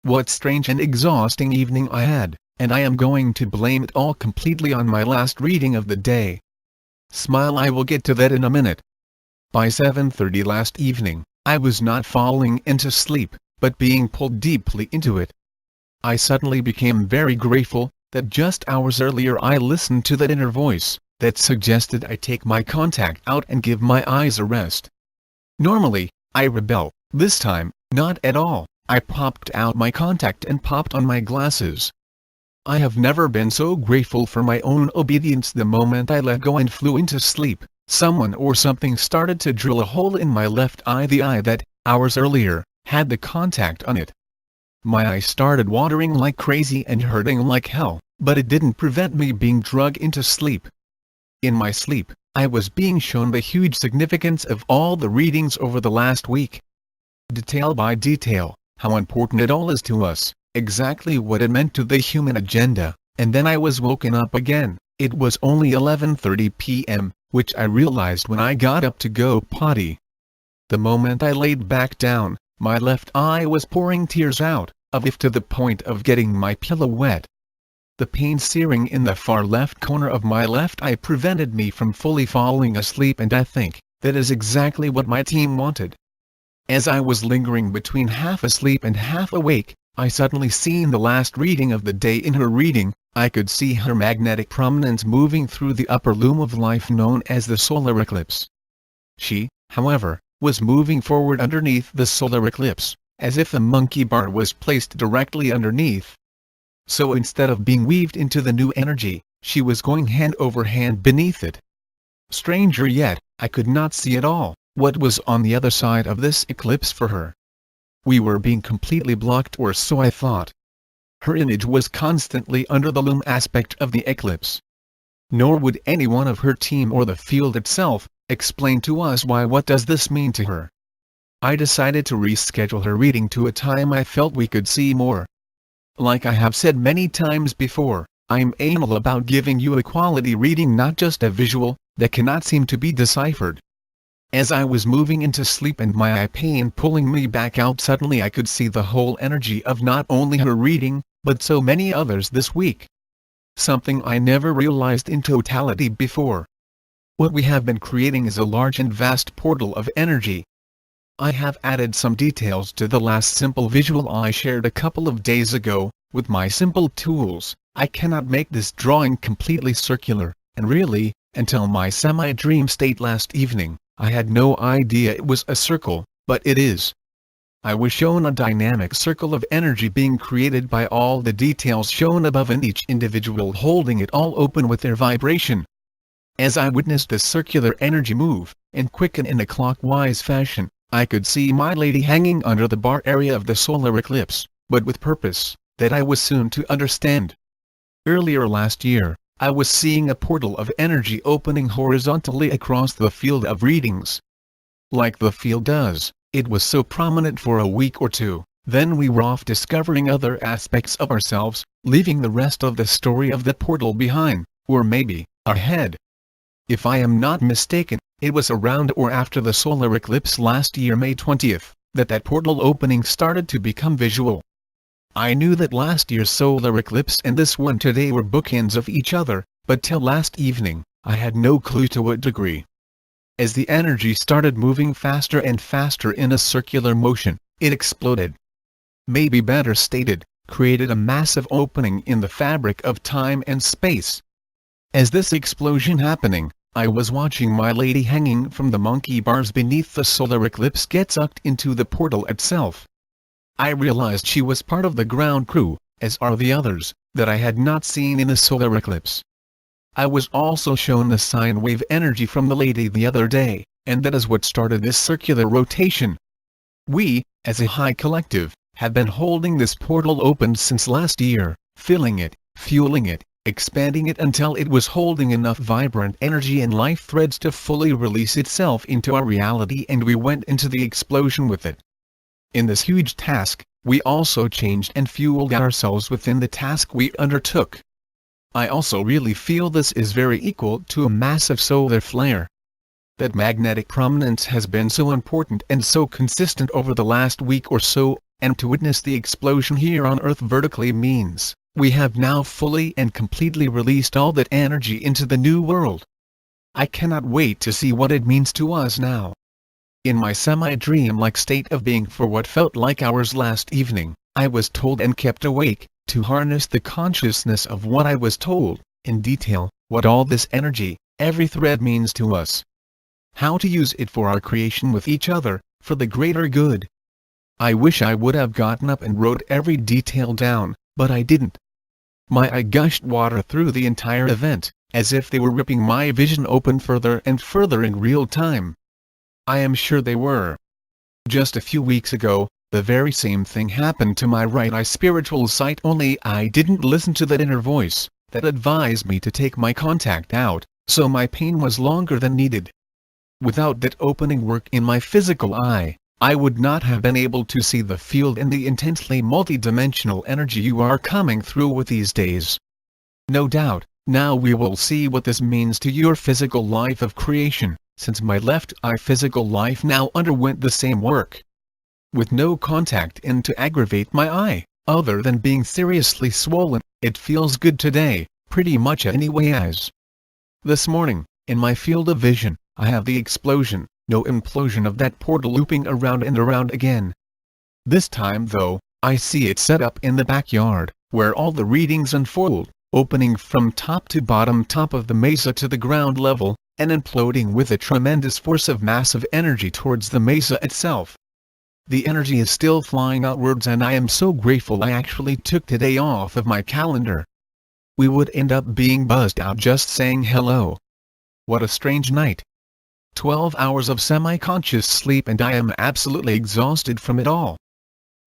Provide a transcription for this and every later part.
What strange and exhausting evening I had, and I am going to blame it all completely on my last reading of the day. Smile, I will get to that in a minute. By 7:30 last evening, I was not falling into sleep, but being pulled deeply into it. I suddenly became very grateful that just hours earlier I listened to that inner voice that suggested I take my contact out and give my eyes a rest. Normally, I rebel. This time, not at all. I popped out my contact and popped on my glasses. I have never been so grateful for my own obedience. The moment I let go and flew into sleep, someone or something started to drill a hole in my left eye, the eye that, hours earlier, had the contact on it. My eye started watering like crazy and hurting like hell, but it didn't prevent me being drugged into sleep. In my sleep, I was being shown the huge significance of all the readings over the last week. Detail by detail, how important it all is to us, exactly what it meant to the human agenda, and then I was woken up again. It was only 11:30 p.m., which I realized when I got up to go potty. The moment I laid back down, my left eye was pouring tears out, as if to the point of getting my pillow wet. The pain searing in the far left corner of my left eye prevented me from fully falling asleep, and I think that is exactly what my team wanted. As I was lingering between half asleep and half awake, I suddenly seen the last reading of the day. In her reading, I could see her magnetic prominence moving through the upper loom of life known as the solar eclipse. She, however, was moving forward underneath the solar eclipse, as if a monkey bar was placed directly underneath. So instead of being weaved into the new energy, she was going hand over hand beneath it. Stranger yet, I could not see at all what was on the other side of this eclipse for her. We were being completely blocked, or so I thought. Her image was constantly under the loom aspect of the eclipse. Nor would anyone of her team or the field itself explain to us why. What does this mean to her? I decided to reschedule her reading to a time I felt we could see more. Like I have said many times before, I'm anal about giving you a quality reading, not just a visual that cannot seem to be deciphered. As I was moving into sleep and my eye pain pulling me back out, suddenly I could see the whole energy of not only her reading, but so many others this week. Something I never realized in totality before. What we have been creating is a large and vast portal of energy. I have added some details to the last simple visual I shared a couple of days ago. With my simple tools, I cannot make this drawing completely circular, and really, until my semi-dream state last evening, I had no idea it was a circle, but it is. I was shown a dynamic circle of energy being created by all the details shown above, and each individual holding it all open with their vibration. As I witnessed the circular energy move and quicken in a clockwise fashion, I could see my lady hanging under the bar area of the solar eclipse, but with purpose that I was soon to understand. Earlier last year, I was seeing a portal of energy opening horizontally across the field of readings. Like the field does, it was so prominent for a week or two, then we were off discovering other aspects of ourselves, leaving the rest of the story of the portal behind, or maybe, ahead. If I am not mistaken, it was around or after the solar eclipse last year, May 20th, that portal opening started to become visual. I knew that last year's solar eclipse and this one today were bookends of each other, but till last evening, I had no clue to what degree. As the energy started moving faster and faster in a circular motion, it exploded. Maybe better stated, created a massive opening in the fabric of time and space. As this explosion happening, I was watching my lady hanging from the monkey bars beneath the solar eclipse get sucked into the portal itself. I realized she was part of the ground crew, as are the others, that I had not seen in the solar eclipse. I was also shown the sine wave energy from the lady the other day, and that is what started this circular rotation. We, as a high collective, have been holding this portal open since last year, filling it, fueling it, expanding it until it was holding enough vibrant energy and life threads to fully release itself into our reality, and we went into the explosion with it. In this huge task, we also changed and fueled ourselves within the task we undertook. I also really feel this is very equal to a massive solar flare. That magnetic prominence has been so important and so consistent over the last week or so, and to witness the explosion here on Earth vertically means we have now fully and completely released all that energy into the new world. I cannot wait to see what it means to us now. In my semi-dream-like state of being for what felt like hours last evening, I was told and kept awake, to harness the consciousness of what I was told, in detail, what all this energy, every thread means to us. How to use it for our creation with each other, for the greater good. I wish I would have gotten up and wrote every detail down, but I didn't. My eye gushed water through the entire event, as if they were ripping my vision open further and further in real time. I am sure they were. Just a few weeks ago, the very same thing happened to my right eye spiritual sight, only I didn't listen to that inner voice that advised me to take my contact out, so my pain was longer than needed. Without that opening work in my physical eye, I would not have been able to see the field and the intensely multidimensional energy you are coming through with these days. No doubt, now we will see what this means to your physical life of creation, since my left eye physical life now underwent the same work. With no contact in to aggravate my eye, other than being seriously swollen, it feels good today, pretty much anyway. As this morning, in my field of vision, I have the explosion, no implosion of that portal looping around and around again. This time though, I see it set up in the backyard, where all the readings unfold, opening from top to bottom, top of the mesa to the ground level, and imploding with a tremendous force of massive energy towards the mesa itself. The energy is still flying outwards, and I am so grateful I actually took today off of my calendar. We would end up being buzzed out just saying hello. What a strange night. 12 hours of semi-conscious sleep, and I am absolutely exhausted from it all.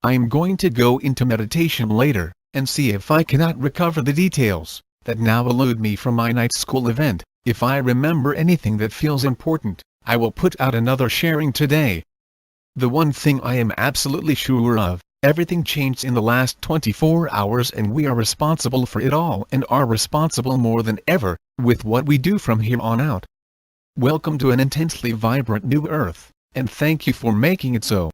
I am going to go into meditation later, and see if I cannot recover the details that now elude me from my night school event. If I remember anything that feels important, I will put out another sharing today. The one thing I am absolutely sure of, everything changed in the last 24 hours, and we are responsible for it all, and are responsible more than ever, with what we do from here on out. Welcome to an intensely vibrant new Earth, and thank you for making it so.